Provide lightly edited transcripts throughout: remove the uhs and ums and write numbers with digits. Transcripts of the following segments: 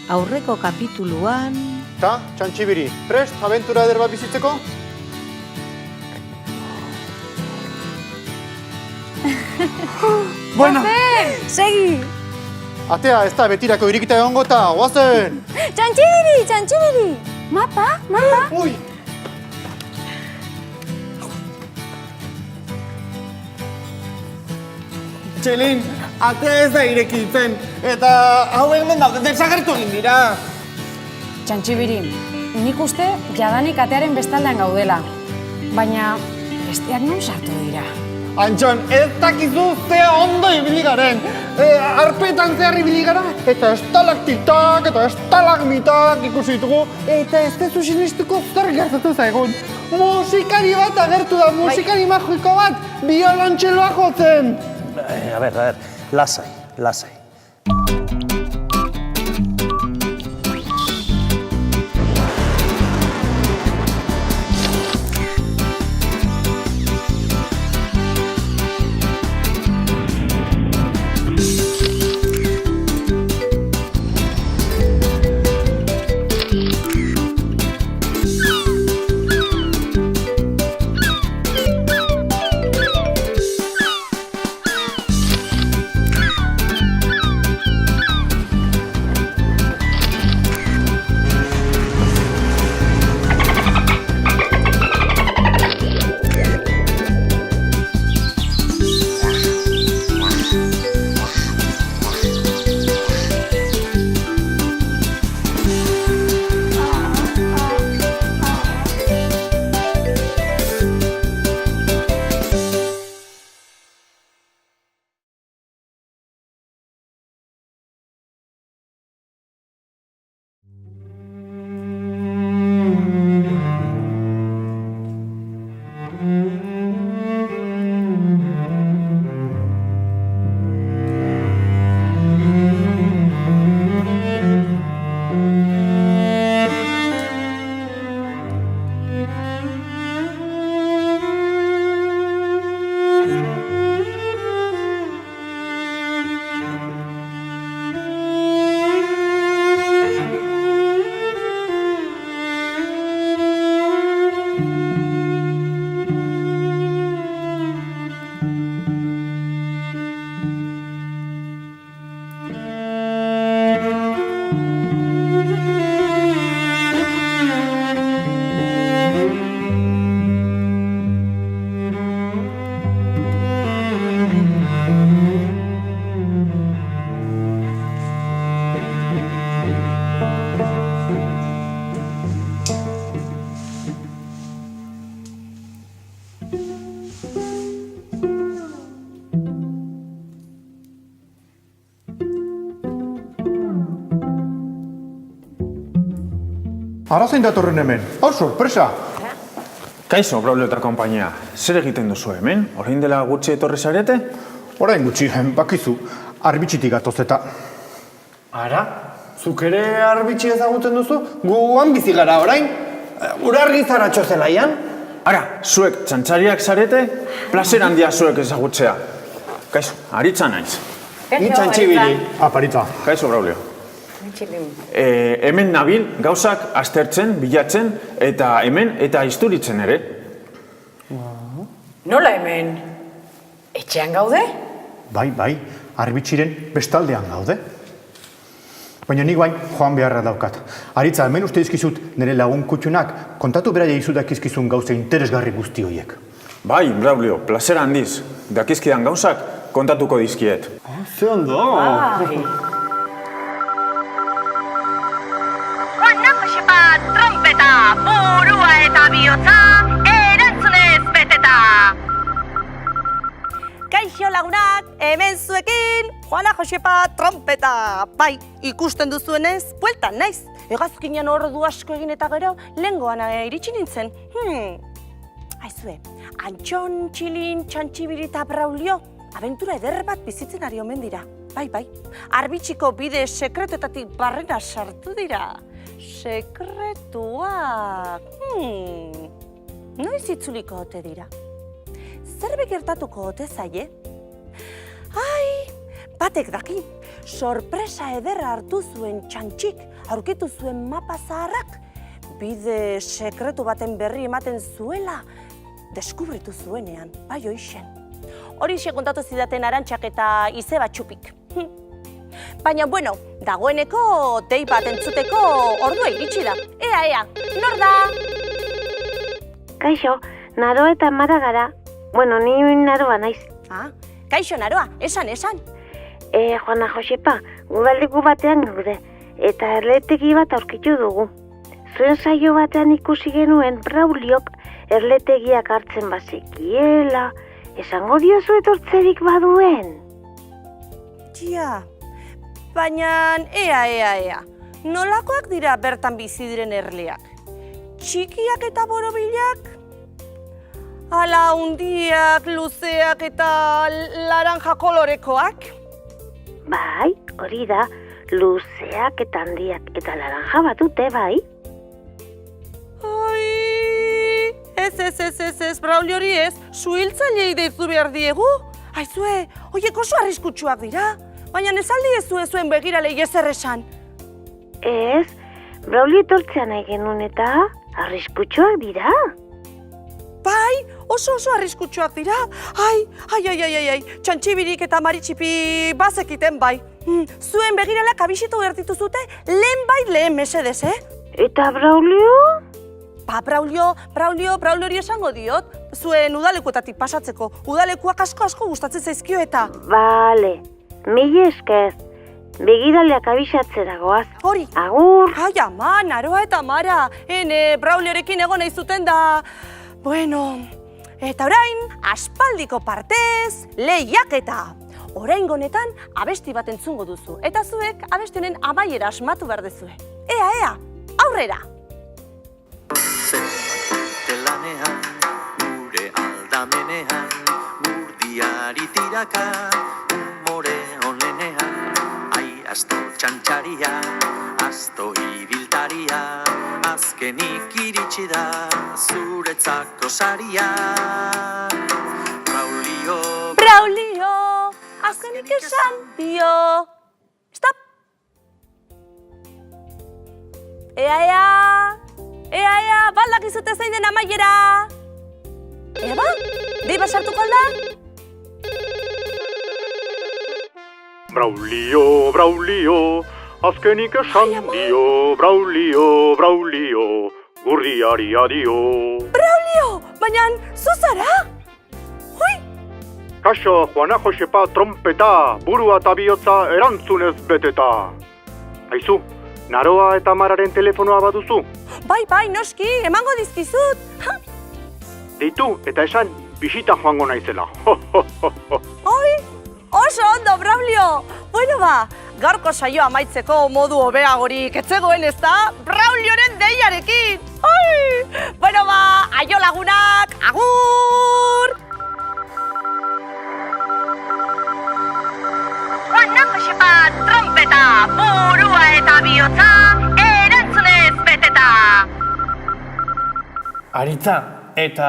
aurreko kapituluan... Ta, Txantxibiri, prest, abentura eder bat bizitzeko? Bueno! Segi! Atea, ez da betirako irikita egongo eta, oazen! Txantxibiri, txantxibiri! Mapa, mapa! Ui! Txelin, atea ez da irekitzen, eta hauek mendaude desagertu egin dira. Txantxibiri, nik uste jadanik atearen bestaldean gaudela. Baina besteak non sartu dira. Antxon, ez dakizu ze ondo ibili garen. Arpetan zehar ibili gara, eta estalaktitak eta estalagmitak ikusi ditugu, eta ez dezu sinistuko zer gertatu zaigun. Musikari bat agertu da, musikari magiko bat, biolontxeloa jotzen. A ver, lasai, lasai. Ara zein datorren hemen? Hau, sorpresa! Kaixo, Braulio eta kompainia. Zer egiten duzu hemen? Orain dela gutxi etorri zarete? Orain gutxi, bakizu, arbitxitik gatoz eta... Ara, zuk ere arbitxi ezagutzen duzu? Guan bizi gara orain? Ura argi zara txozelaian? Ara, zuek txantxariak zarete, plazer handia zuek ezagutzea. Kaixo, Aritza naiz. Ni Txantxibiri. Aparitza. Kaixo, Braulio. Hemen nabil gauzak aztertzen, bilatzen, eta hemen eta isturitzen ere. Nola hemen? Etxean gaude? Bai, arbitxiren bestaldean gaude. Baina nik bain joan beharra daukat. Aritza, hemen uste dizkizut nire lagun kutxunak kontatu bera jaizu dakizkizun gauze interesgarri guzti horiek. Bai, Braulio, plazer handiz. Dakizkidan gauzak kontatuko dizkiet. Ze ondo! Trompeta, burua eta bihotza, erantzunez beteta! Kaixo lagunak, hemen zuekin, Juana Josepa trompeta! Bai, ikusten duzuenez, bueltan naiz. Hegazkinean ordu asko egin eta gero, lehengoan iritsi nintzen. Aizue, Antxon, Txilin, Txantxibiri eta Braulio, abentura eder bat bizitzen ari omen dira. Bai, arbitxiko bide sekretuetatik barrena sartu dira. Sekretuak... Noiz itzuliko ote dira? Zer begertatuko ote zaie? Ai, batek daki, sorpresa ederra hartu zuen Txantxik, aurkitu zuen mapa zaharrak, bide sekretu baten berri ematen zuela, deskubritu zuenean, bai hoixen. Horixe kontatu zidaten Arantxak eta Izeba Txupik. Baina, bueno, dagoeneko dei bat entzuteko ordua iritsi da. Ea, nor da? Kaixo, Naroa eta Mara gara. Bueno, ni Naroa naiz. Ah, kaixo Naroa, esan. Juana Josepa, udaleku batean gaude, eta erletegi bat aurkitu dugu. Zuen saio batean ikusi genuen Brauliok erletegiak hartzen bazekiela, esango diozu etortzerik baduen. Tia, baina ea. Nolakoak dira bertan bizi diren erleak? Txikiak eta borobilak? Ala hundiak, luzeak eta laranja kolorekoak? Bai, hori da, luzeak eta handiak eta laranja batute, bai? Ai, ez, Braulio hori ez, suhiltzailei deizu behar diegu? Aizue, hoiek oso arriskutsuak dira, baina esaldi ez zuen begiralei ezer esan. Ez, Braulio etortzea nahi genuen eta arriskutsuak dira. Bai, oso arriskutsuak dira. Ai, Txantxibirik eta Maritxipi bazekiten bai. Zuen begiralak abisitu gertitu zute, lehen mesedez, Eta Braulio? Ba, Braulio esango diot, zuen udalekuetatik pasatzeko. Udalekuak asko gustatzen zaizkio eta. Bale, mila esker. Begiraleak abisatzera goaz. Hori. Agur. Ai, ama, Naroa eta Mara. Brauliorekin egon nahi zuten da. Bueno, eta orain, aspaldiko partez, lehiaketa. Oraingo honetan abesti bat entzungo duzu. Eta zuek abesti honen amaiera asmatu behar dezue. Ea, aurrera! Lanean, gure aldamenean, urdiari tiraka, umore onenean, ai asto txantxaria, asto ibiltaria, azkenik iritsi da, zuretzako saria. Braulio, azkenik esan dio. Stop! Ea, baldakizute zein den amaiera. Eba, deiba sartuko alda? Braulio, azkenik esan dio. Braulio, gurdiari adio. Braulio, baina zuzara? Hui! Kaixo, Juana Josepa trompeta, burua eta bihotza erantzunez beteta. Aizu, Naroa eta Mararen telefonoa baduzu? Bai, noski, emango dizkizut. Deitu eta esan bisita joango naizela. Oi, oso ondo, Braulio. Bueno ba, gaurko saioa amaitzeko modu hobeagorik etzegoen ez da, Braulioren deiarekin. Oi, bueno ba, aio lagunak, agur! Juana Josepa trompeta, burua eta bihotza, erantzunez beteta. Aritza, eta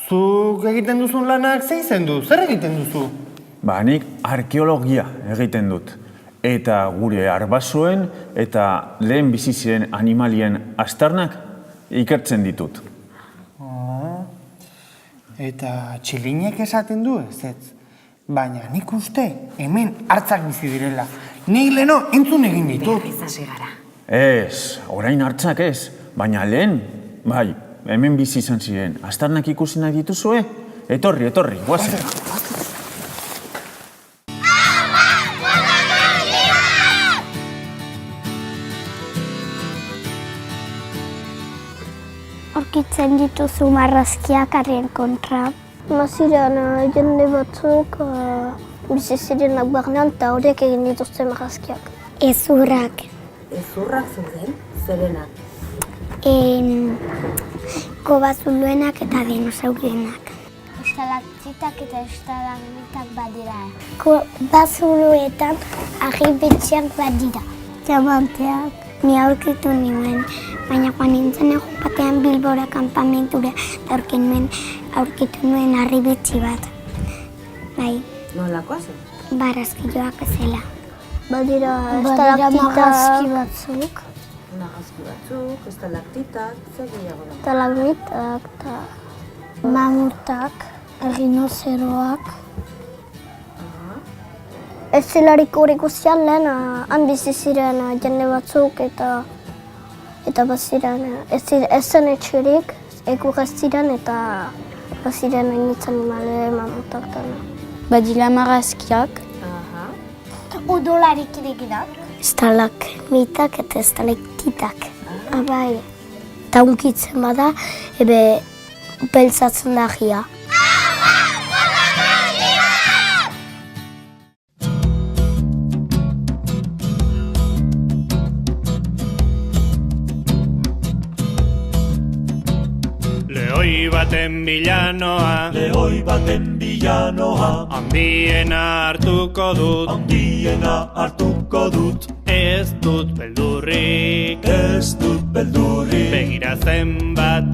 zuk egiten duzun lanak zein zen du? Zer egiten duzu? Ba, nik arkeologia egiten dut. Eta gure arbasoen eta lehen bizi ziren animalien aztarnak ikertzen ditut. Eta txilinek esaten du ez? Baina nik uste hemen hartzak bizi direla. Nik leno entzun egin ditut. Ez, orain hartzak ez, baina lehen, bai, hemen bizi izan ziren. Aztarnak ikusi nahi dituzue? Etorri, guazen. Aurkitzen dituzu marrazkiak haren kontra. Maziren jende batzuk bizi zirenak barnean eta horiek egin dituzte marrazkiak. Ezurrak. Ezurrak zuden? Zerenak? Kobazuluenak eta dinosaurienak. Estalaktitak eta estalagmitak badira. Kobazuluetan harribetxeak badira. Diamanteak. Ni aurkitu nuen, baina joan nintzen egun batean Bilbora kanpamentura aurkitu nuen harribetxe bat. Bai. Nolakoa zen? Barazkiloak zela. Badira marrazki batzuk. Marrazki batzuk, estalaktitak, zer gehiago da? Estalagmitak eta mamutak, rinozeroak. Ez zelarik hori guztian lehen, han bizi ziren jende batzuk eta baziren, ez zen etxerik, egur ez ziren eta baziren hainitz animale mamutak dena. Badira marrazkiak. Odolarik eginak. Estalagmitak eta estalaktitak. Bai, eta unkitzen bada, beltzatzen da agia. Lehoi baten bilanoa, handiena hartuko dut, ez dut beldurrik, begira zenbat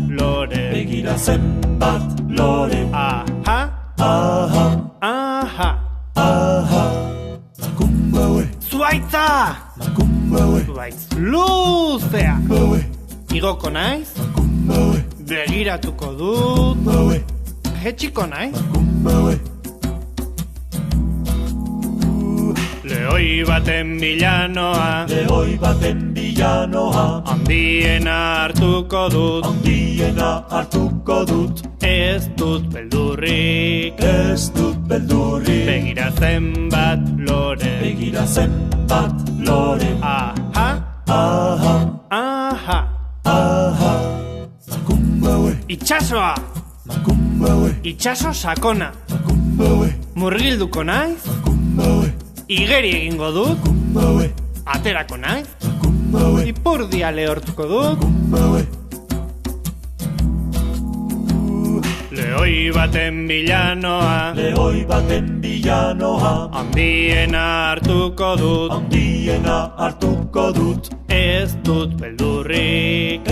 lore, aha, zuaitza, zuaitz luzea, igoko naiz, begiratuko dut, jetxiko naiz. Lehoi baten bilanoa, handiena hartuko dut, ez dut beldurrik, begira zenbat lore, aha, itxasoa, itxaso sakona, murgilduko naiz, igeri egingo dut, aterako naiz, ipurdia lehortuko dut. Lehoi baten bilanoa, handiena hartuko dut, ez dut beldurrik,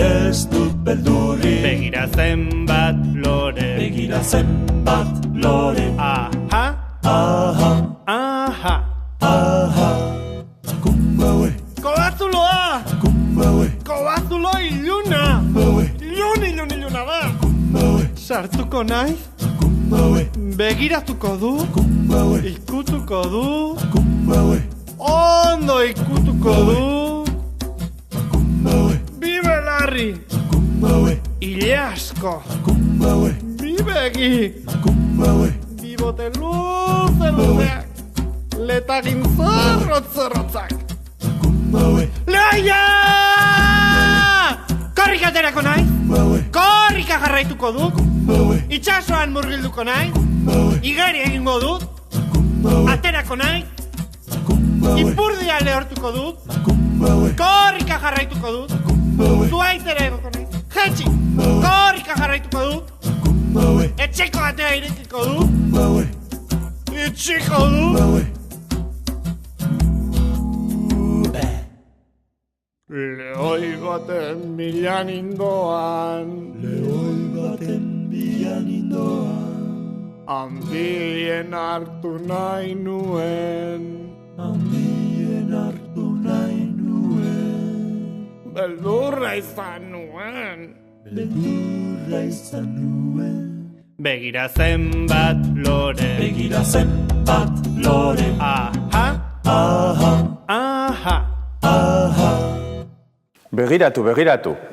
begira zenbat lore, aha, kobazuloa, kobazulo iluna, iluna da, sartuko naiz, begiratuko du, ikutuko du, ondo ikutuko du, bibe larri, ile asko, bibegi, bibote luzeak, letagin zorrotzak. Leia! Korrika aterako naiz, korrika jarraituko dut, itxasoan murgilduko naiz, igeri egingo dut, aterako naiz, ipurdia lehortuko dut, korrika jarraituko dut, zuaitzera egoko naiz, jetxi, korrika jarraituko dut, etxeko atea irekiko dut, itxiko dut. Lehoi baten bilan indoan, handien hartu nahi nuen, beldurra izan nuen, begira zenbat lore, aha, Begiratu,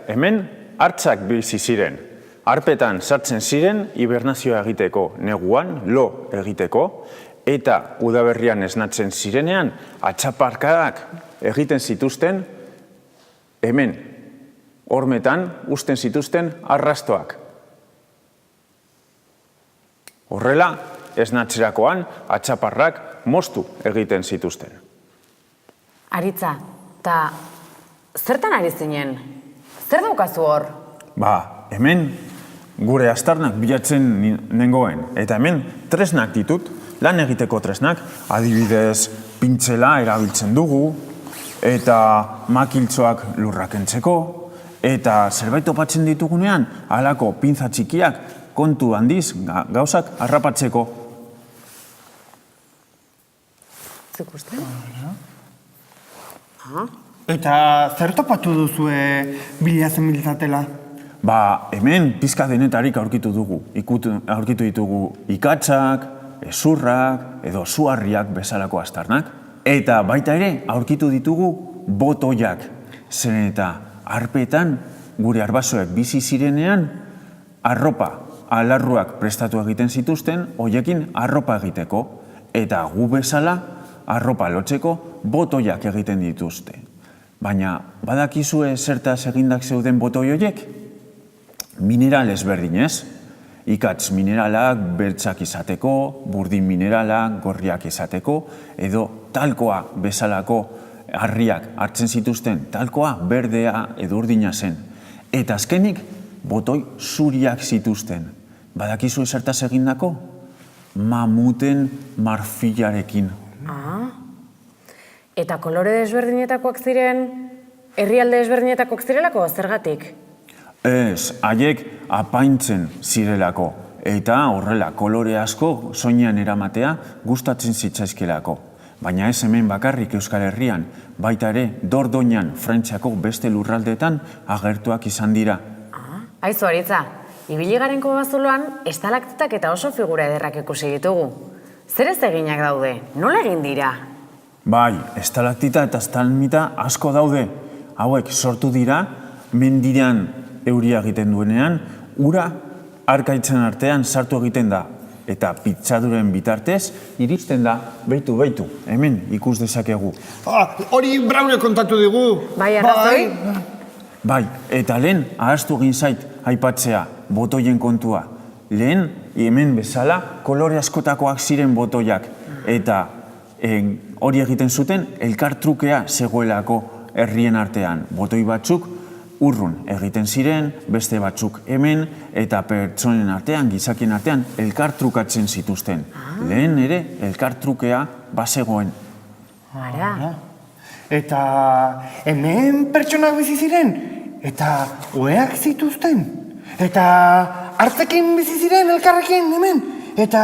hemen hartzak bizi ziren. Harpetan sartzen ziren hibernazioa egiteko, neguan lo egiteko, eta udaberrian esnatzen zirenean atxaparkadak egiten zituzten, hemen hormetan uzten zituzten arrastoak. Horrela, esnatzerakoan atxaparrak moztu egiten zituzten. Aritza, eta zertan ari zinen? Zer daukazu hor? Hemen gure aztarnak bilatzen nengoen. Eta hemen tresnak ditut, lan egiteko tresnak, adibidez pintzela erabiltzen dugu, eta makiltzoak lurrak entzeko, eta zerbait topatzen ditugunean, halako pintza txikiak kontu handiz gauzak harrapatzeko. Zuk uste? Eta zer topatu duzue bilatzen biltzatela? Hemen pizka denetarik aurkitu dugu. Aurkitu ditugu ikatzak, ezurrak edo suharriak bezalako aztarnak. Eta baita ere aurkitu ditugu botoiak. Zeren eta arpetan gure arbasoek bizi zirenean arropa, alarruak prestatu egiten zituzten, hoiekin arropa egiteko. Eta gu bezala arropa lotzeko botoiak egiten dituzte. Baina badakizue zertaz egindak zeuden botoi horiek? Mineral ezberdinez. Ikatz mineralak beltzak izateko, burdin mineralak gorriak izateko, edo talkoa bezalako harriak hartzen zituzten, talkoa berdea edo urdina zen. Eta azkenik, botoi zuriak zituzten. Badakizu zertaz egindako? Mamuten marfilarekin. Eta kolore desberdinetakoak ziren, herrialde desberdinetakoak zirelako, zergatik? Ez, haiek apaintzen zirelako. Eta horrela, kolore asko soinean eramatea gustatzen zitzaizkelako. Baina ez hemen bakarrik Euskal Herrian, baita ere Dordoinan, Frantziako beste lurraldeetan agertuak izan dira. Aizu, Aritza, ibili garen kobazuloan estalaktitak eta oso figura ederrak ikusi ditugu. Zer ez eginak daude? Nola egin dira? Bai, estalaktita eta estalmita asko daude. Hauek sortu dira, mendiran euria egiten duenean, ura arkaitzen artean sartu egiten da. Eta pitzaduren bitartez, iristen da, beitu, hemen ikus dezakegu. Hori Braune kontatu digu. Bai, arrazoi? Bai, eta lehen ahaztu egin zait aipatzea botoien kontua. Lehen, hemen bezala, kolore askotakoak ziren botoiak. Eta hori egiten zuten, elkartrukea zegoelako herrien artean. Botoi batzuk urrun egiten ziren, beste batzuk hemen, eta pertsonen artean, gizakien artean, elkartrukatzen zituzten. Lehen ere, elkartrukea bazegoen. Eta hemen pertsonak bizi ziren? Eta oheak zituzten? Eta hartzekin bizi ziren elkarrekin hemen? Eta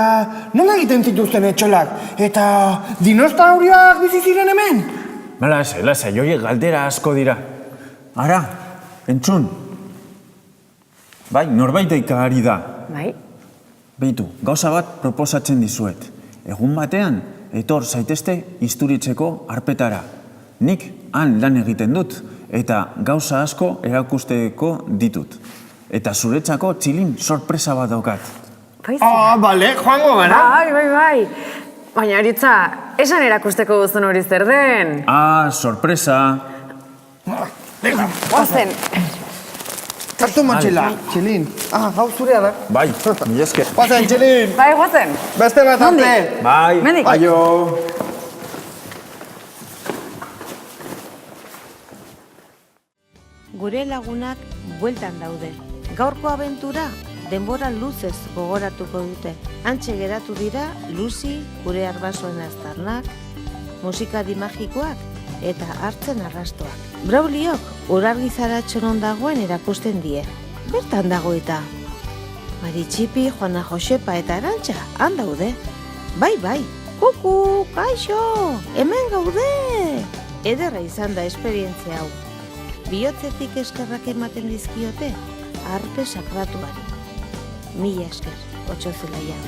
nola egiten zituzten etxolak? Eta dinosaurioak bizi ziren hemen? Lasai, joiek galdera asko dira. Ara, entzun. Bai, norbaiteik ari da. Bai. Beitu, gauza bat proposatzen dizuet. Egun batean, etor zaitezte isturitzeko arpetara. Nik han lan egiten dut, eta gauza asko erakusteko ditut. Eta zuretzako txilin sorpresa bat daukat. Bale, joango gara. Bai. Baina, Aritza, esan erakusteko duzun hori zer den? Sorpresa. Guazen. Kartu motxila, Txilin. Hau zurea da. Bai, mila esker. Guazen, Txilin. Bai, guazen. Beste bat arte. Bai. Mendik. Aio. Gure lagunak bueltan daude. Gaurko abentura denbora luzez gogoratuko dute. Antxe geratu dira Lucy, gure arbasoen aztarnak, musikari magikoak eta hartzen arrastoak. Brauliok urargizaratxon dagoen erakusten die. Bertan dago eta. Maritxipi, Juana Josepa eta Arantxa han daude. Bai, kuku, kaixo, hemen gaude. Ederra izan da esperientzia hau. Bihotzetik eskerrak ematen dizkiote, arpe sakratuari. Mila esker, Otxozelaia.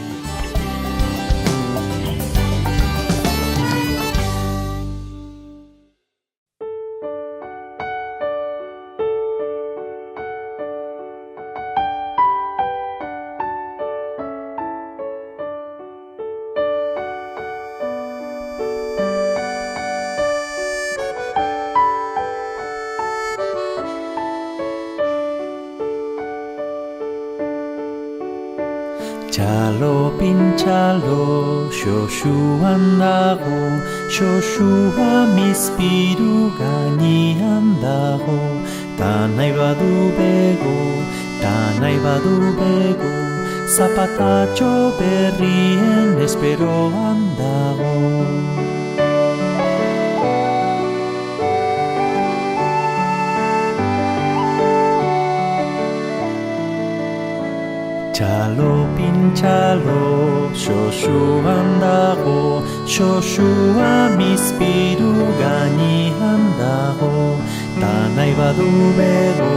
Txalo pintxalo, xoxuan dago, xoxua mizpiru gainean dago. Ta nahi badu bego, zapatatxo berrien esperoan dago. Pintxalo, pintxalo, xoxuan dago, xoxua mizpiru gainean dago. Ta nahi badu bego,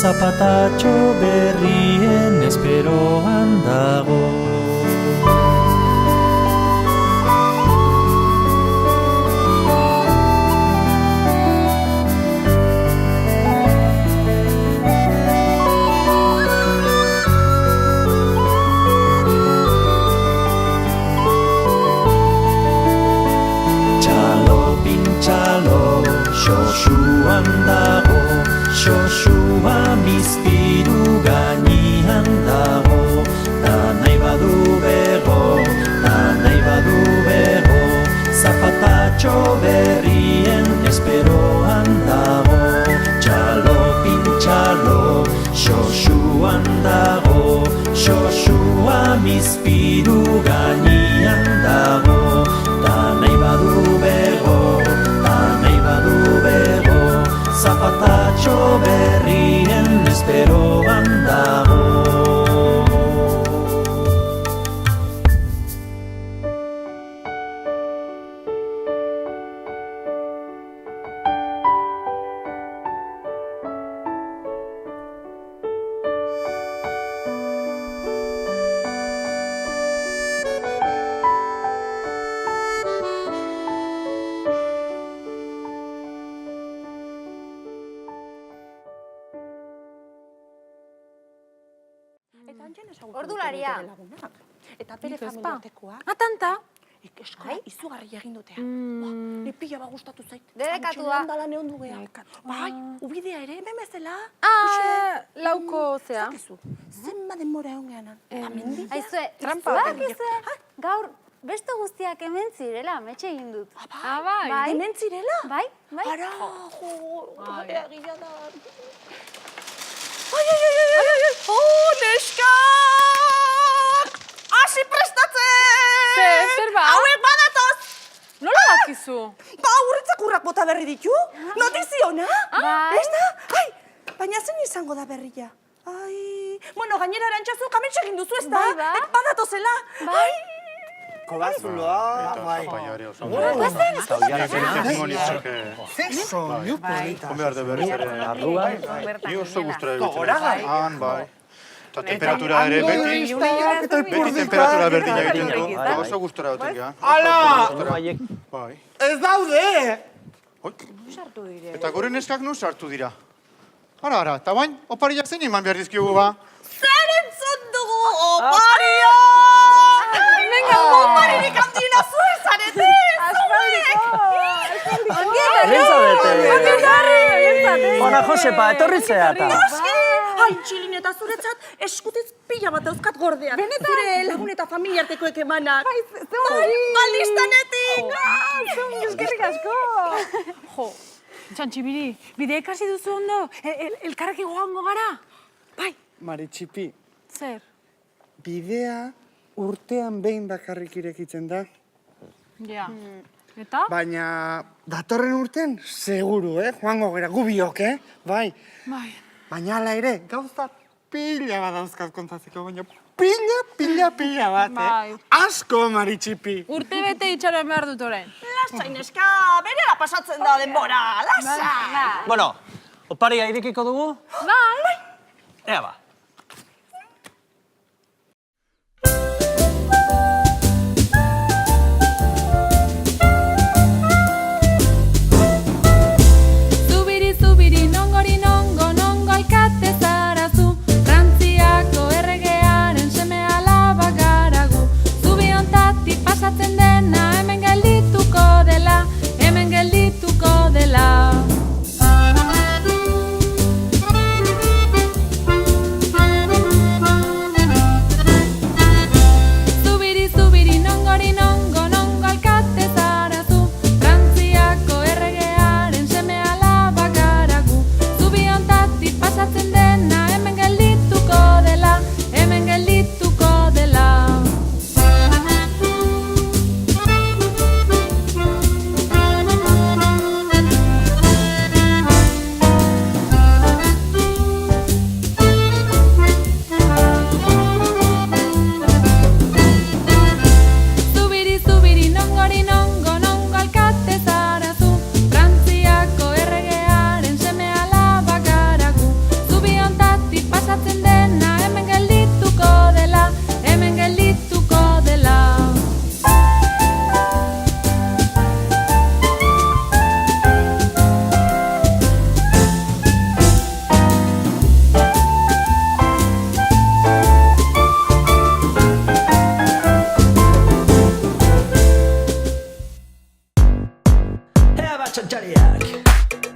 zapatatxo berrien esperoan dago. Xoxuan dago, xoxua mizpiru gainean dago. Ta nahi badu bego, zapatatxo berrien esperoan dago. Txalo, pintxalo, xoxuan dago, xoxua mizpiru gainean dago. Ta nahi badu bego, zapatatxo berrien esperoan dago. Ordularia. Eta bere familiatekoa. Tanta? Eskola izugarri egin dutea. Ni pila ba gustatu zait. Debekatua. Handala neon dugea. Bai, ubidea ere, hemen bezala. Lauko zea. Zenba denbora egon gehanan. Aizue, gaur beste guztiak hemen zirela, metxe egin dut. Bai? Hemen zirela? Bai? Ara, egia da. Neskak! Asi prestatzen! Zer ba? Hauek badatoz! Nola dakizu? Ba, urritzakurrak bota berri ditu. Notiziona? Ez da? Ai, baina zen izango da berria. Ai, bueno, gainera erantzazu kamentxe egin duzu ez da? Badatozela. Bai. Kobazuloa, bai. Ni oso gustora egiten. Bai. Eta temperatura ere beti temperatura berdina egiten du. Oso gustora egiten gara. Ala! Ez daude! Eta gure neskak nu sartu dira. Ara, eta bain, opariak zein eman behar dizkigu ba? Zer entzun dugu, oparia! Venga, oparirik handina zuen zarete! Ona, Josepa, etorri zea eta. Ai, Txilin eta zuretzat eskutitz pila bat dauzkat gordeak. Zure lagun eta familiartekoek emanak. Balistanetik! Eskerrik asko! Jo, Txantxibiri, bide ekasi duzu ondo? Elkarrekin joango gara? Bai. Maritxipi. Zer? Bidea urtean behin bakarrik irekitzen da. Ja. Eta? Baina datorren urten, seguru, joango gara, gubiok, bai. Bai. Baina ala ere, gauza pila bat dauzkat kontatzeko, baina pila bat, Bai. Asko, Maritxipi. Urte bete itxaroen behar dut orain. Lasai, neska, berera pasatzen da denbora, lasai! Bueno, oparia irekiko dugu? Bai. Ea ba. Zubiri, nongori nongo alkate zarazu. Frantziako erregearen seme alaba garagu. Zubi ontatik pasatzen dena, hemen geldituko dela. txantxariak